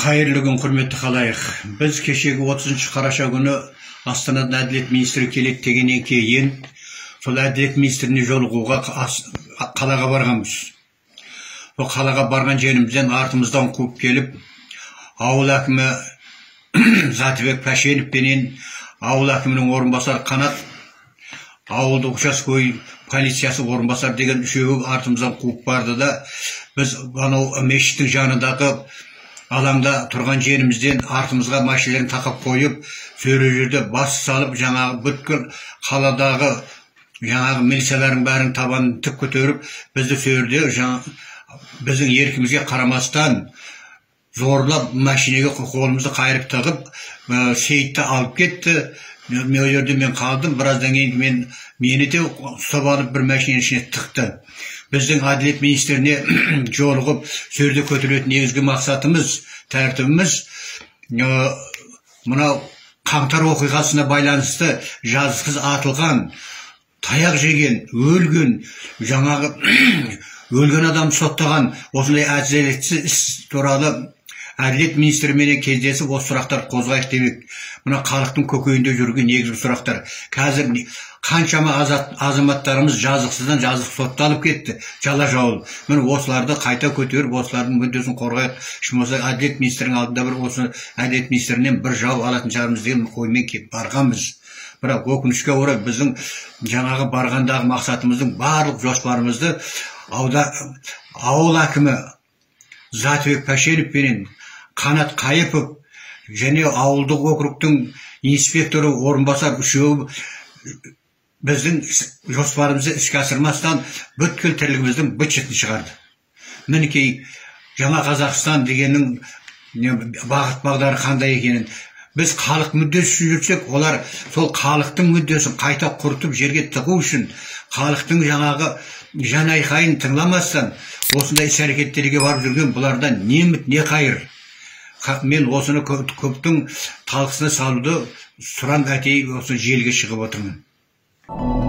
Hayırlı gün, құрметті халайық. Біз кешегі 30 қараша күні Астанада Әділет министрі келеді дегеннен кейін сол Әділет министріне жолығуға қалаға барғанбыз. Сол қалаға барған жерімізден артымыздан қуып келіп, ауыл әкімі Затыбек Пәшенов пенен ауыл әкімінің орынбасары Қанат, ауылдық участковый полициясы орынбасар деген үшеуі артымыздан қуып барды да, біз анау мешіттің жанындағы алаңда тұрған жерімізден артымызға машиналарын тақап қойып, сөре жерде бас салып, жаңағы бүткіл қаладағы жаңағы милициялардың бәрін табанын тік көтеріп, бізді сөреде біздің еркімізге қарамастан зорлап машинеге қолымызды қайырып тығып, Сейітті алып кетті. Мен ол жерде қалдым, біраздан кейін мені де ұстап алып бір машинаның ішіне тықты. Біздің Әділет министріне жолығып, сөреде көтеретін негізгі мақсатымыз, тәртібіміз, мынау қаңтар оқиғасына байланысты жазықсыз атылған, таяқ жеген, өлген, жаңағы өлген адам соттаған осындай әділетсіз іс туралы Әділет министрімен кездесіп осы сұрақтар қозғайық демек. Мына халықтың көкейінде жүрген негізгі сұрақтар. Қазір қаншама азаматтарымыз жазықсыздан жазық сотталып кетті, жала жауылып. Міне осыларды қайта көтеріп, осылардың мүддесін қорғайық. Шын болса Әділет министрінің алдында бір осы Әділет министрінен бір жауап алатын шығармыз деген оймен келіп барғанбыз. Бірақ өкінішке орай біздің жаңағы барғандағы мақсатымыздың барлық жоспарымызды ауыл әкімі Затыбек Пәшенов пенен Қанат Қайыпов және ауылдық округтың инспекторы орынбасар үшеуі біздің жоспарымызды іске асырмастан бүткіл тірлігіміздің быт-шытын шығарды. Мінекей жаңа Қазақстан дегеннің бағыт-бағдары қандай екенін біз халық мүддесі жүрсек, олар сол халықтың мүддесін қайта құртып жерге тығу үшін халықтың жаңағы жан айқайын тыңламастан осындай іс-әрекеттерге барып жүрген бұлардан не үміт, не қайыр. Мен осыны көптің талқысына салуды сұран әтей осы желге шығып отырмын.